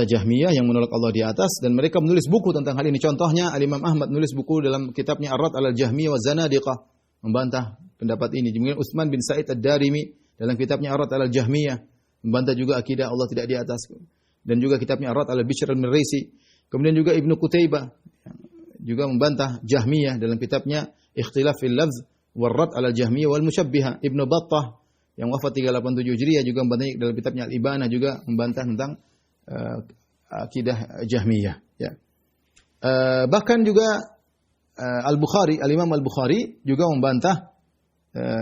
Jahmiyah yang menolak Allah di atas, dan mereka menulis buku tentang hal ini. Contohnya Al-Imam Ahmad menulis buku dalam kitabnya Ar-Rad 'alal Jahmiyah wa Zanadiqah, membantah pendapat ini. Kemudian Utsman bin Sa'id Ad-Darimi dalam kitabnya Ar-Rad 'alal Jahmiyah membantah juga akidah Allah tidak di atas, dan juga kitabnya Ar-Rad 'alal Bishr al-Marisi. Kemudian juga Ibnu Qutaibah juga membantah Jahmiyah dalam kitabnya Ikhtilaf fil Lafz war-Rad 'alal Jahmiyah wal Musyabbihah. Ibnu Battah yang wafat 387 Hijriah juga membantah dalam kitabnya Al-Ibanah, juga membantah tentang akidah Jahmiyah, ya. Bahkan juga Al-Bukhari, Al-Imam Al-Bukhari juga membantah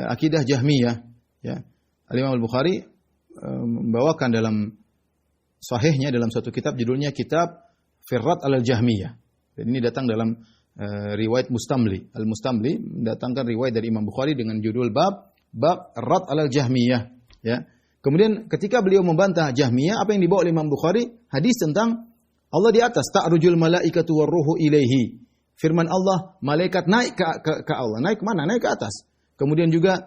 akidah Jahmiyah, ya. Al-Imam Al-Bukhari membawakan dalam sahihnya dalam suatu kitab judulnya Kitab Firrat al-Jahmiyah. Dan ini datang dalam riwayat Mustamli. Al-Mustamli mendatangkan riwayat dari Imam Bukhari dengan judul bab Rat al-Jahmiyah, ya. Kemudian ketika beliau membantah Jahmiyah, apa yang dibawa oleh Imam Bukhari? Hadis tentang Allah di atas, ta'rujul malaikatu warruhu ilaihi. Firman Allah, malaikat naik ke Allah. Naik ke mana? Naik ke atas. Kemudian juga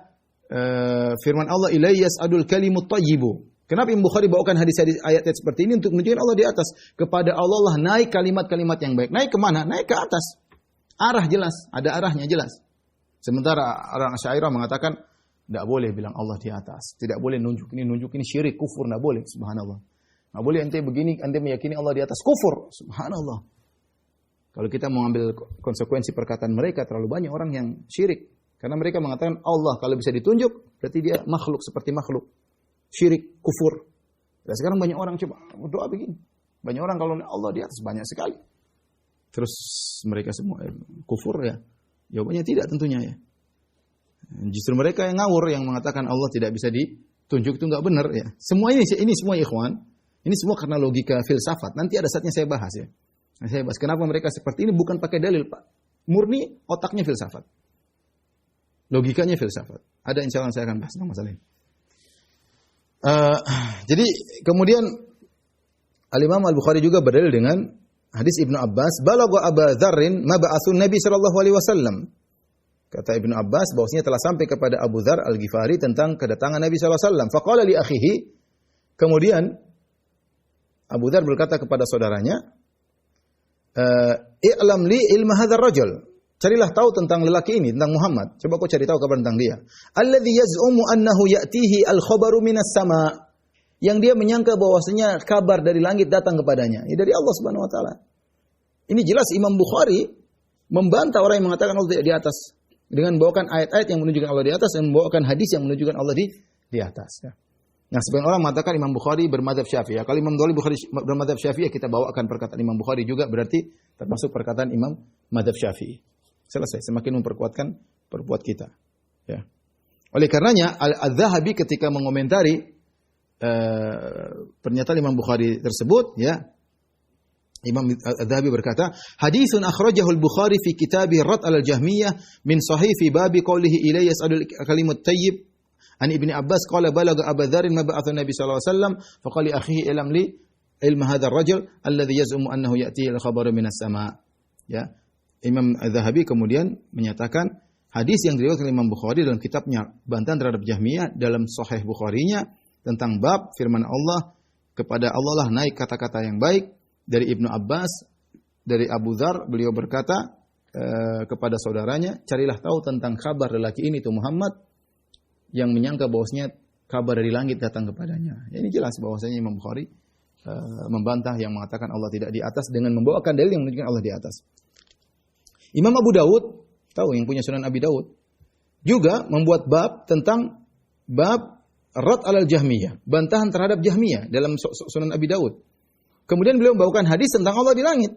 firman Allah, ilaihi yas'adul kalimut thayyibu. Kenapa Imam Bukhari bawakan hadis-hadis ayat seperti ini? Untuk menunjukkan Allah di atas. Kepada Allah lah naik kalimat-kalimat yang baik. Naik ke mana? Naik ke atas. Arah jelas, ada arahnya jelas. Sementara orang Asy'ariyah mengatakan tidak boleh bilang Allah di atas, tidak boleh nunjuk ini syirik, kufur, tidak boleh, subhanallah. Tidak boleh ente begini, ente meyakini Allah di atas, kufur, subhanallah. Kalau kita mau ambil konsekuensi perkataan mereka, terlalu banyak orang yang syirik. Karena mereka mengatakan Allah kalau bisa ditunjuk, berarti dia makhluk seperti makhluk. Syirik, kufur. Dan sekarang banyak orang coba doa begini. Banyak orang kalau Allah di atas, banyak sekali. Terus mereka semua kufur ya? Jawabannya tidak tentunya ya. Justru mereka yang ngawur yang mengatakan Allah tidak bisa ditunjuk itu enggak benar ya. Semua ini semua ikhwan, ini semua karena logika filsafat. Nanti ada saatnya saya bahas ya. Saya bahas kenapa mereka seperti ini bukan pakai dalil, Pak. Murni otaknya filsafat. Logikanya filsafat. Ada insya Allah saya akan bahas tentang masalah ini. Jadi kemudian Al-Imam Al-Bukhari juga berdalil dengan hadis Ibnu Abbas, balagha Abu Dzarrin ma ba'atsun Nabi sallallahu alaihi wasallam. Kata Ibnu Abbas bahwasanya telah sampai kepada Abu Dzar Al-Ghifari tentang kedatangan Nabi sallallahu alaihi wasallam. Faqala li akhihi, kemudian Abu Dzar berkata kepada saudaranya, "I'lam li ilma hadzal rajul." Carilah tahu tentang lelaki ini, tentang Muhammad. Coba kau cari tahu kabar tentang dia. Alladzi yaz'umu annahu ya'tihi al-khabaru minas sama'. Yang dia menyangka bahwasanya kabar dari langit datang kepadanya. Ini dari Allah Subhanahu wa taala. Ini jelas Imam Bukhari membantah orang yang mengatakan Allah tidak di atas dengan membawakan ayat-ayat yang menunjukkan Allah di atas dan membawakan hadis yang menunjukkan Allah di atas ya. Nah, sebagian orang mengatakan Imam Bukhari bermadzhab Syafi'i. Kalau Imam Bukhari bermadzhab Syafi'i, kita bawakan perkataan Imam Bukhari juga berarti termasuk perkataan Imam madzhab Syafi'i. Selesai, semakin memperkuatkan kita. Ya. Oleh karenanya Al-Dzahabi ketika mengomentari pernyataan Imam Bukhari tersebut, ya, Imam Al-Dzahabi berkata, "Haditsun akhrajahu Al-Bukhari fi kitabih Rad al-Jahmiyah min sahih fi babi qawlihi ilayya yas'alul kalimut thayyib an Ibnu Abbas qala balagha Abu Dzar ma ba'atha Nabi sallallahu alaihi wasallam faqala li akhihi ilam li ilma hadzal rajul alladhi yaz'umu annahu ya'tihi al-khabaru minas sama'." Ya. Imam Az-Zahabi kemudian menyatakan hadis yang diriwayatkan oleh Imam Bukhari dalam kitabnya Bantahan terhadap Jahmiyah dalam Sahih Bukharinya tentang bab firman Allah, kepada Allah lah naik kata-kata yang baik. Dari Ibnu Abbas, dari Abu Dzar, beliau berkata kepada saudaranya, carilah tahu tentang kabar lelaki ini itu Muhammad yang menyangka bahwasanya kabar dari langit datang kepadanya. Ya, ini jelas bahwasanya Imam Bukhari membantah yang mengatakan Allah tidak di atas dengan membawakan dalil yang menunjukkan Allah di atas. Imam Abu Daud, tahu yang punya Sunan Abi Daud, juga membuat bab tentang bab Rad al-Jahmiyah, bantahan terhadap Jahmiyah dalam Sunan Abi Daud. Kemudian beliau membawakan hadis tentang Allah di langit,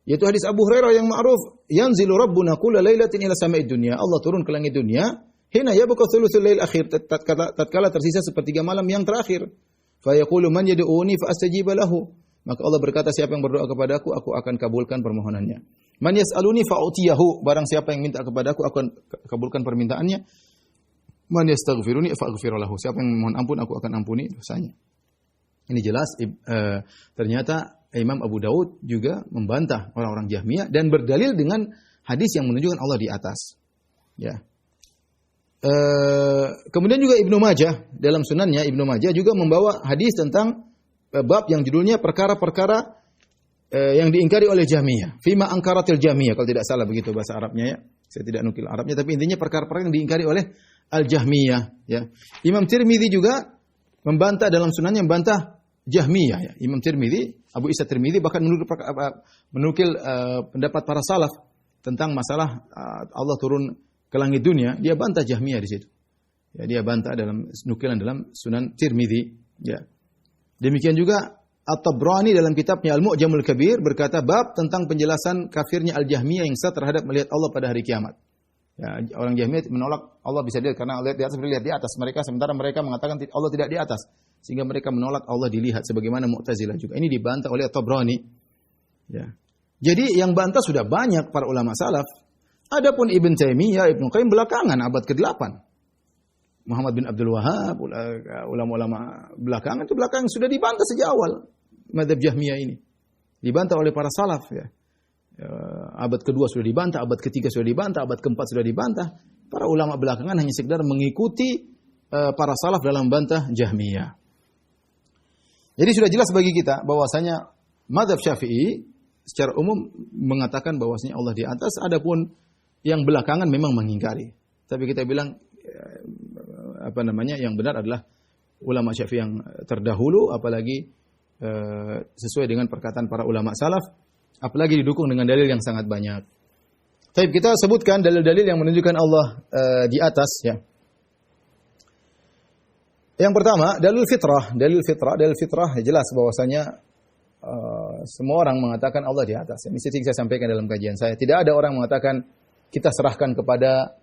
yaitu hadis Abu Hurairah yang ma'ruf, yanzilu rabbuna kulla lailatin ila sama'id dunya. Allah turun ke langit dunia, hina yabqa thuluthul lail akhir, tatkala tersisa sepertiga malam yang terakhir. Fa yaqulu man yad'uni fa astajiba lahu. Maka Allah berkata, siapa yang berdoa kepadaku, aku akan kabulkan permohonannya. Man yas'aluni fa'utiyahu, barang siapa yang minta kepadaku, aku akan kabulkan permintaannya. Man yastaghfiruni fa'aghfir lahu, siapa yang memohon ampun, aku akan ampuni dosanya. Ini jelas ternyata Imam Abu Daud juga membantah orang-orang Jahmiyah dan berdalil dengan hadis yang menunjukkan Allah di atas. Ya. Kemudian juga Ibnu Majah dalam sunannya, Ibnu Majah juga membawa hadis tentang bab yang judulnya perkara-perkara yang diingkari oleh Jahmiyah. Fima angkaratil Jahmiyah, kalau tidak salah begitu bahasa Arabnya ya. Saya tidak nukil Arabnya, tapi intinya perkara-perkara yang diingkari oleh Al-Jahmiyah. Ya. Imam Tirmidzi juga membantah dalam sunannya, membantah Jahmiyah. Ya. Imam Tirmidzi, Abu Isa Tirmidzi bahkan menukil pendapat para salaf tentang masalah Allah turun ke langit dunia. Dia bantah Jahmiyah di situ. Ya, dia bantah dalam nukilan dalam Sunan Tirmidzi. Ya. Demikian juga At-Tabrani dalam kitabnya Al-Mu'jamul Kabir berkata bab tentang penjelasan kafirnya Al-Jahmiyah yang sah terhadap melihat Allah pada hari kiamat. Ya, orang Jahmiyah menolak Allah bisa dilihat karena Allah di atas, dilihat di atas mereka, sementara mereka mengatakan Allah tidak di atas, sehingga mereka menolak Allah dilihat sebagaimana Mu'tazilah juga. Ini dibantah oleh At-Tabrani. Ya. Jadi yang bantah sudah banyak para ulama salaf. Adapun Ibn Taimiyah, Ibnu Qayyim belakangan abad ke-8. Muhammad bin Abdul Wahhab, ulama-ulama belakangan sudah dibantah sejak awal mazhab Jahmiyah ini. Dibantah oleh para salaf ya. Abad kedua sudah dibantah, abad ketiga sudah dibantah, abad keempat sudah dibantah. Para ulama belakangan hanya sekedar mengikuti para salaf dalam bantah Jahmiyah. Jadi sudah jelas bagi kita bahwasanya mazhab Syafi'i secara umum mengatakan bahwasanya Allah di atas, adapun yang belakangan memang mengingkari. Tapi kita bilang yang benar adalah ulama Syafi'i yang terdahulu, apalagi sesuai dengan perkataan para ulama salaf, apalagi didukung dengan dalil yang sangat banyak. Tapi kita sebutkan dalil-dalil yang menunjukkan Allah di atas ya. Yang pertama, dalil fitrah jelas bahwasanya semua orang mengatakan Allah di atas. Ini sering saya sampaikan dalam kajian saya. Tidak ada orang mengatakan kita serahkan kepada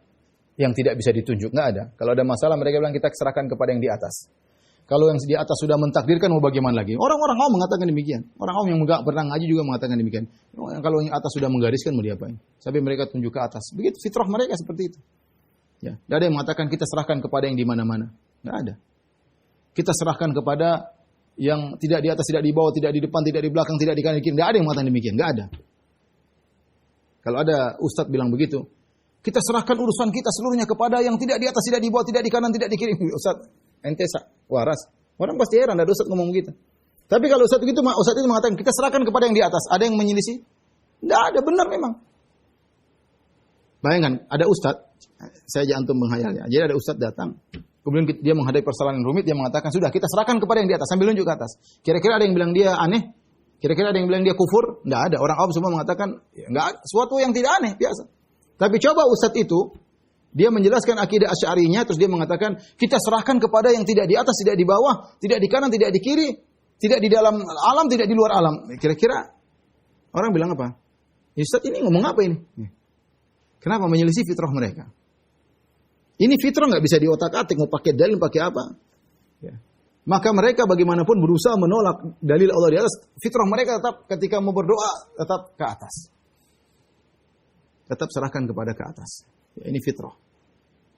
yang tidak bisa ditunjuk. Nggak ada. Kalau ada masalah mereka bilang kita serahkan kepada yang di atas. Kalau yang di atas sudah mentakdirkan mau bagaimana lagi? Orang-orang awam mengatakan demikian. Orang awam yang enggak pernah ngaji juga mengatakan demikian. Kalau yang atas sudah menggariskan mau diapain? Sampai mereka tunjuk ke atas. Begitu fitrah mereka seperti itu. Ya, tidak ada yang mengatakan kita serahkan kepada yang di mana-mana. Nggak ada. Kita serahkan kepada yang tidak di atas, tidak di bawah, tidak di depan, tidak di belakang, tidak di kanan, di kiri. Nggak ada yang mengatakan demikian. Nggak ada. Kalau ada ustadz bilang begitu, kita serahkan urusan kita seluruhnya kepada yang tidak di atas, tidak di bawah, tidak di kanan, tidak di kiri. Ustadz, ente waras. Orang pasti heran, ada ustadz ngomong begitu. Tapi kalau ustadz itu mengatakan, kita serahkan kepada yang di atas. Ada yang menyelisih? Nggak ada, benar memang. Bayangkan, ada ustadz, saya aja antum menghayalnya. Jadi ada ustadz datang, kemudian dia menghadapi persoalan rumit, dia mengatakan, sudah kita serahkan kepada yang di atas, sambil nunjuk ke atas. Kira-kira ada yang bilang dia aneh? Kira-kira ada yang bilang dia kufur? Nggak ada. Orang awam semua mengatakan, ya, nggak, sesuatu yang tidak aneh, biasa. Tapi coba ustadz itu, dia menjelaskan akidah Asy'ariynya, terus dia mengatakan, kita serahkan kepada yang tidak di atas, tidak di bawah, tidak di kanan, tidak di kiri, tidak di dalam alam, tidak di luar alam. Kira-kira orang bilang apa? Ustadz ini ngomong apa ini? Kenapa menyelisih fitrah mereka? Ini fitrah nggak bisa diotak-atik, mau pakai dalil, pakai apa? Ya. Maka mereka bagaimanapun berusaha menolak dalil Allah di atas. Fitrah mereka tetap ketika mau berdoa, tetap ke atas. Tetap serahkan kepada ke atas. Ya, ini fitrah.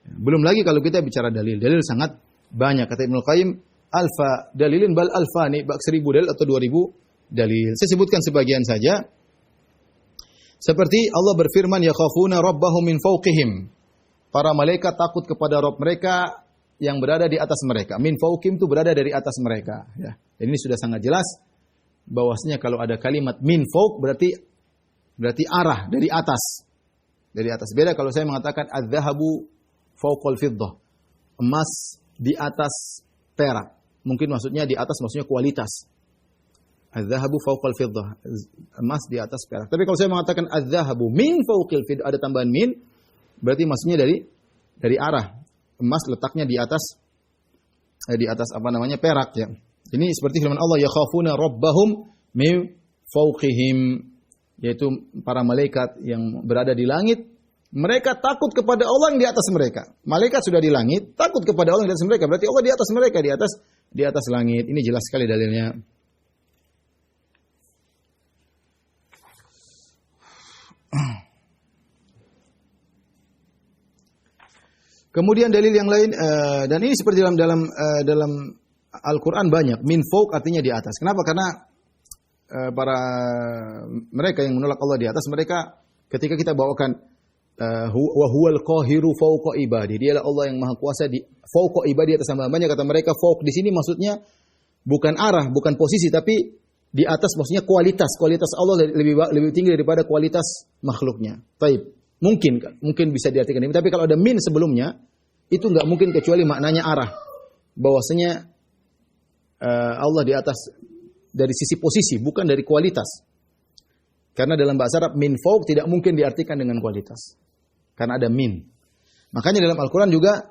Ya. Belum lagi kalau kita bicara dalil. Dalil sangat banyak. Kata Ibnu Qayyim, alfa dalilin bal alfani, bak 1000 dalil atau 2000 dalil. Saya sebutkan sebagian saja. Seperti Allah berfirman, yakhafuna rabbahum min fawqihim. Para malaikat takut kepada Rabb mereka yang berada di atas mereka. Min fawqihim itu berada dari atas mereka. Ya. Dan ini sudah sangat jelas bahwasanya kalau ada kalimat min fawq berarti arah dari atas. Dari atas. Beda kalau saya mengatakan adz-dzahabu fawqal fiddah. Emas di atas perak. Mungkin maksudnya di atas maksudnya kualitas. Az-zahabu fawqal fiddah. Emas di atas perak. Tapi kalau saya mengatakan az-zahabu min fawqil fiddah, ada tambahan min, berarti maksudnya dari arah. Emas letaknya di atas perak ya. Ini seperti firman Allah, yakhafuna rabbahum min fawqihim, yaitu para malaikat yang berada di langit, mereka takut kepada Allah yang di atas mereka. Malaikat sudah di langit, takut kepada Allah yang di atas mereka, berarti Allah di atas mereka, di atas langit. Ini jelas sekali dalilnya. Kemudian dalil yang lain, dan ini seperti dalam Al-Quran banyak. Min fawq artinya di atas. Kenapa? Karena para mereka yang menolak Allah di atas, mereka ketika kita bawakan wa huwal qahiru fawqa ibadi, dialah Allah yang maha kuasa di fawqa ibadi, atas hamba-hambanya. Kata mereka fawq di sini maksudnya bukan arah, bukan posisi, tapi di atas maksudnya kualitas. Kualitas Allah lebih tinggi daripada kualitas makhluknya. Taib. Mungkin bisa diartikan ini. Tapi kalau ada min sebelumnya, itu nggak mungkin kecuali maknanya arah. Bahwasanya Allah di atas dari sisi posisi, bukan dari kualitas. Karena dalam bahasa Arab, min fawq tidak mungkin diartikan dengan kualitas. Karena ada min. Makanya dalam Al-Quran juga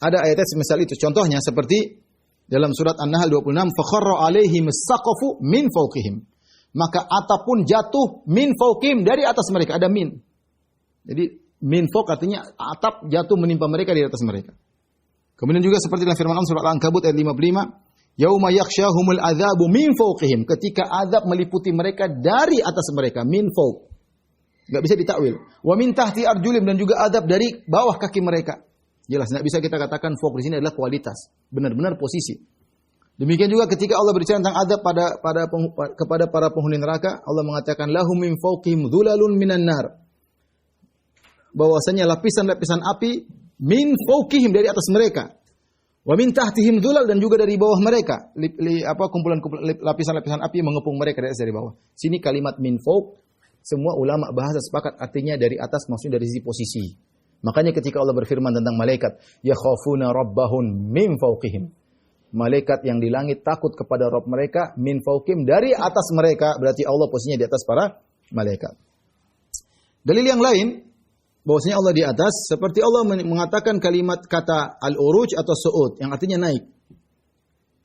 ada ayat-ayat semisal itu. Contohnya seperti dalam surat An-Nahl 26, fakharra alaihim as-saqafu min fawqihim. Maka atap pun jatuh min fawqihim, dari atas mereka. Ada min. Jadi min fawq artinya atap jatuh menimpa mereka di atas mereka. Kemudian juga seperti dalam firman Allah surat Al-Ankabut ayat 55, Yauma yakhshahumul adzabu min fawqihim, ketika azab meliputi mereka dari atas mereka, min fawq. Enggak bisa ditakwil. Wa min tahti arjulim, dan juga azab dari bawah kaki mereka. Jelas enggak bisa kita katakan fawq di sini adalah kualitas, benar-benar posisi. Demikian juga ketika Allah berbicara tentang azab kepada para penghuni neraka, Allah mengatakan lahum min fawqihim dhulalun minan nar. Bahwasanya lapisan-lapisan api min fawqihim, dari atas mereka. Wa min tahtihim dhulal, dan juga dari bawah mereka. Kumpulan-kumpulan lapisan-lapisan api mengepung mereka dari bawah. Sini kalimat min fawq, semua ulama bahasa sepakat artinya dari atas, maksudnya dari sisi posisi. Makanya ketika Allah berfirman tentang malaikat, yakhafuna rabbahum min fawqihim. Malaikat yang di langit takut kepada Rabb mereka, min fawqihim, dari atas mereka, berarti Allah posisinya di atas para malaikat. Dalil yang lain, bahwasanya Allah di atas, seperti Allah mengatakan kalimat kata al-uruj atau su'ud, yang artinya naik.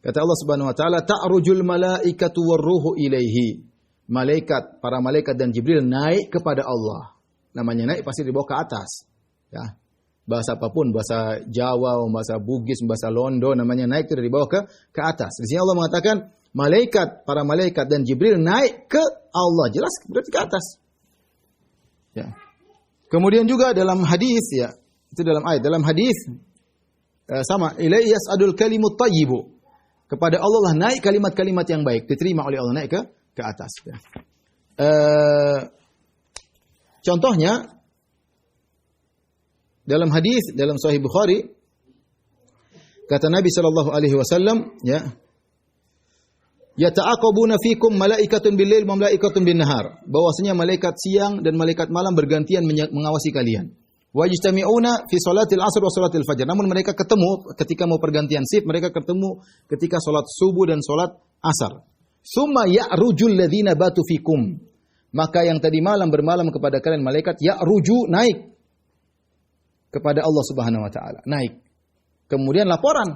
Kata Allah Subhanahu wa taala, ta'rujul malaikatu warruhu ilaihi. Malaikat, para malaikat dan Jibril naik kepada Allah. Namanya naik pasti dibawa ke atas. Ya. Bahasa apapun, bahasa Jawa, bahasa Bugis, bahasa Londo, namanya naik itu dibawa ke atas. Di sini Allah mengatakan malaikat, para malaikat dan Jibril naik ke Allah. Jelas berarti ke atas. Ya. Kemudian juga dalam hadis, ya, itu dalam ayat, dalam hadis sama, ilaihi yas'adul kalimut thayyibu. Kepada Allah lah naik kalimat-kalimat yang baik, diterima oleh Allah, naik ke atas. Ya. Contohnya dalam hadis dalam Sahih Bukhari, kata Nabi sallallahu alaihi wasallam, ya, yata'aqabuna fikum malaikatun bil-lail wa malaikatun bin-nahar. Bahwasanya malaikat siang dan malaikat malam bergantian mengawasi kalian. Wa yajtami'una fi salatil asr wa salatil fajr. Namun mereka ketemu ketika mau pergantian shift, mereka ketemu ketika salat subuh dan salat asar. Summa ya'rujul ladzina batu fikum. Maka yang tadi malam bermalam kepada kalian malaikat ya'ruju, naik kepada Allah Subhanahu wa taala, naik. Kemudian laporan.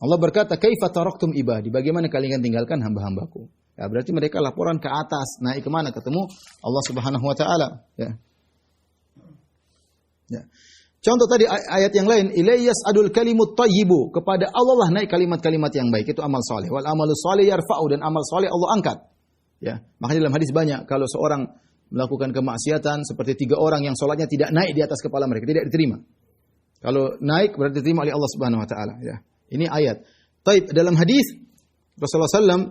Allah berkata, "Kaifa taraktum ibadi?" Bagaimana kalian tinggalkan hamba-hambaku? Ya, berarti mereka laporan ke atas, naik ke mana? Ketemu Allah Subhanahu wa taala, ya. Ya. Contoh tadi ayat yang lain, ilayyas adul kalimut thayyibu, kepada Allah lah naik kalimat-kalimat yang baik, itu amal saleh. Wal amalu saleh yarfa'u, dan amal saleh Allah angkat. Ya, makanya dalam hadis banyak kalau seorang melakukan kemaksiatan seperti 3 orang yang salatnya tidak naik di atas kepala mereka, tidak diterima. Kalau naik berarti diterima oleh Allah Subhanahu wa taala, ya. Ini ayat. Taib, dalam hadis Rasulullah SAW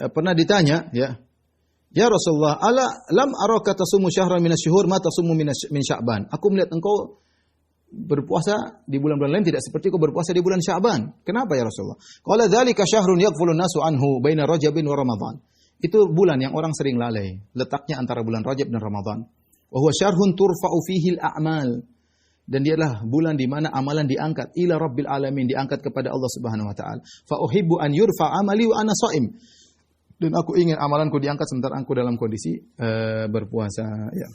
pernah ditanya, ya, ya Rasulullah, ala lam araka tasumu syahran minas syuhur ma tasumu min Sya'ban. Aku melihat engkau berpuasa di bulan-bulan lain tidak seperti kau berpuasa di bulan Sya'ban. Kenapa ya Rasulullah? Qala dzalika syahrun yaghfulun nasu anhu baina Rajabin wa Ramadan. Itu bulan yang orang sering lalai, letaknya antara bulan Rajab dan Ramadan. Wa huwa syahrun turfa'u fihi al-a'mal. Dan dia adalah bulan di mana amalan diangkat ila Rabbil Alamin, diangkat kepada Allah Subhanahu wa taala. Fa uhibbu an yurfa amali wa ana shaim. Dan aku ingin amalanku diangkat sementara aku dalam kondisi berpuasa, ya.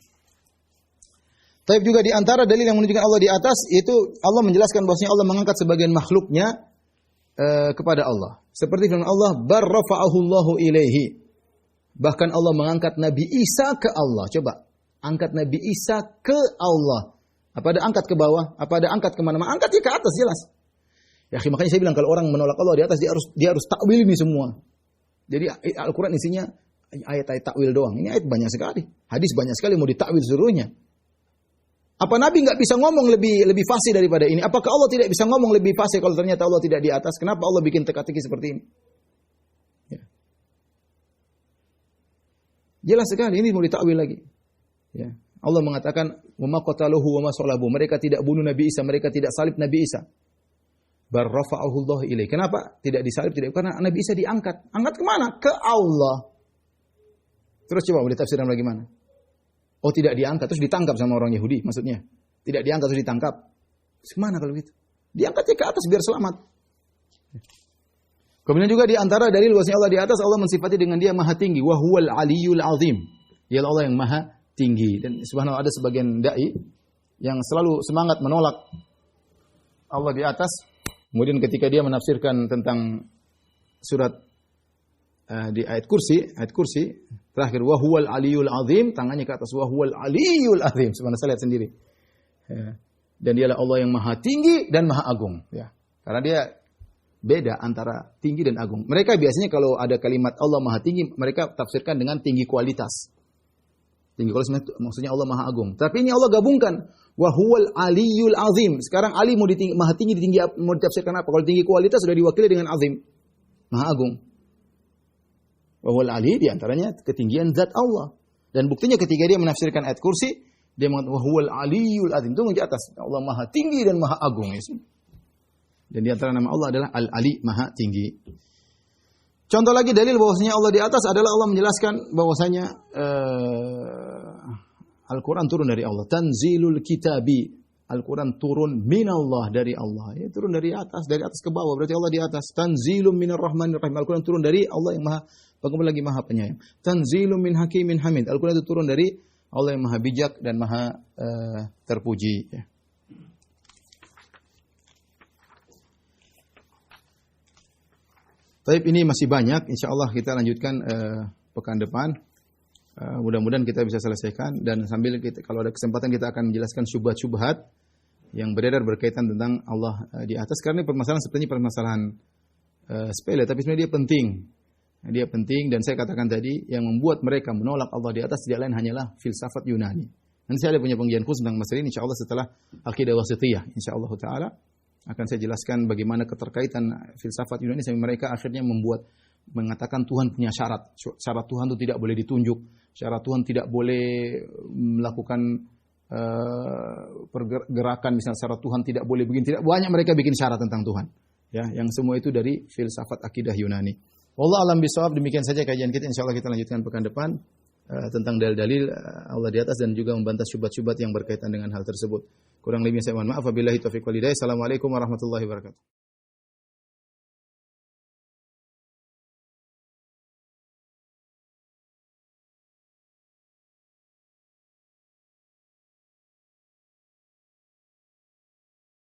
Tapi juga di antara dalil yang menunjukkan Allah di atas, itu Allah menjelaskan bahwasanya Allah mengangkat sebagian makhluknya kepada Allah. Seperti firman Allah, bar rafa'ahu Allahu ilaihi. Bahkan Allah mengangkat Nabi Isa ke Allah. Coba, angkat Nabi Isa ke Allah. Apa ada angkat ke bawah? Apa ada angkat kemana-mana? Angkat dia ke atas, jelas. Ya, makanya saya bilang kalau orang menolak Allah di atas, dia harus takwil ini semua. Jadi Al-Quran isinya ayat-ayat takwil doang. Ini ayat banyak sekali. Hadis banyak sekali mau ditakwil seluruhnya. Apa Nabi nggak bisa ngomong lebih fasih daripada ini? Apakah Allah tidak bisa ngomong lebih fasih kalau ternyata Allah tidak di atas? Kenapa Allah bikin teka-teki seperti ini? Ya. Jelas sekali, ini mau ditakwil lagi. Ya. Allah mengatakan, "Wa ma qataluhu wa ma salabu." Mereka tidak bunuh Nabi Isa, mereka tidak salib Nabi Isa. Bar rafa'ahu Allah ilaihi. Kenapa tidak disalib? Tidak, karena Nabi Isa diangkat. Angkat ke mana? Ke Allah. Terus coba boleh tafsirkan bagaimana? Oh, tidak diangkat terus ditangkap sama orang Yahudi maksudnya. Tidak diangkat terus ditangkap. Kemana kalau gitu? Diangkatnya ke atas biar selamat. Kemudian juga di antara dalil bahwasanya Allah di atas, Allah mensifati dengan Dia Maha Tinggi, wa huwal aliyyul azim. Dialah Allah yang Maha Tinggi. Dan subhanallah ada sebagian dai yang selalu semangat menolak Allah di atas. Kemudian ketika dia menafsirkan tentang surat di ayat kursi terakhir wa huwal aliyyul azim, tangannya ke atas, wa huwal aliyyul azim. Subhanallah, saya lihat sendiri. Ya. Dan dialah Allah yang Maha Tinggi dan Maha Agung, ya. Karena dia Beda antara tinggi dan agung. Mereka biasanya kalau ada kalimat Allah Maha Tinggi, mereka tafsirkan dengan tinggi kualitas. Tinggi kualitas maksudnya Allah Maha Agung. Tapi ini Allah gabungkan. Wa huwal aliyul azim. Sekarang Ali mau Maha Tinggi, mau ditafsirkan apa? Kalau tinggi kualitas sudah diwakili dengan azim. Maha Agung. Wa huwal ali diantaranya ketinggian zat Allah. Dan buktinya ketika dia menafsirkan ayat kursi, dia mengatakan wa huwal aliyul azim. Itu di atas. Allah Maha Tinggi dan Maha Agung. Dan di antara nama Allah adalah Al-Ali, Maha Tinggi. Contoh lagi dalil bahwasanya Allah di atas adalah Allah menjelaskan bahwasanya Al-Quran turun dari Allah. Tanzilul kitabi. Al-Quran turun minallah, dari Allah. Ya, turun dari atas ke bawah. Berarti Allah di atas. Tanzilum minar rahmanir rahim. Al-Quran turun dari Allah yang maha, bagaimana lagi maha penyayang. Tanzilum min hakimin hamid. Al-Quran itu turun dari Allah yang maha bijak dan maha terpuji. Ya. Tapi ini masih banyak, insya Allah kita lanjutkan pekan depan. Mudah-mudahan kita bisa selesaikan dan sambil kita, kalau ada kesempatan kita akan menjelaskan syubhat-syubhat yang beredar berkaitan tentang Allah di atas. Karena permasalahan sepertinya permasalahan sepele, tapi sebenarnya dia penting. Dia penting dan saya katakan tadi yang membuat mereka menolak Allah di atas tidak lain hanyalah filsafat Yunani. Nanti saya ada punya pengajian khusus tentang masalah ini, insya Allah setelah akidah wasithiyah, insya Allah Taala. Akan saya jelaskan bagaimana keterkaitan filsafat Yunani sampai mereka akhirnya mengatakan Tuhan punya syarat. Syarat Tuhan itu tidak boleh ditunjuk. Syarat Tuhan tidak boleh melakukan pergerakan. Misalnya syarat Tuhan tidak boleh begini. Tidak banyak mereka bikin syarat tentang Tuhan. Ya, yang semua itu dari filsafat akidah Yunani. Wallah alam bisawab, demikian saja kajian kita. Insyaallah kita lanjutkan pekan depan tentang dalil-dalil Allah di atas dan juga membantah syubhat-syubhat yang berkaitan dengan hal tersebut. Kurang lebihnya saya mohon maaf. Wabillahi taufiq wal hidayah. Assalamualaikum warahmatullahi wabarakatuh.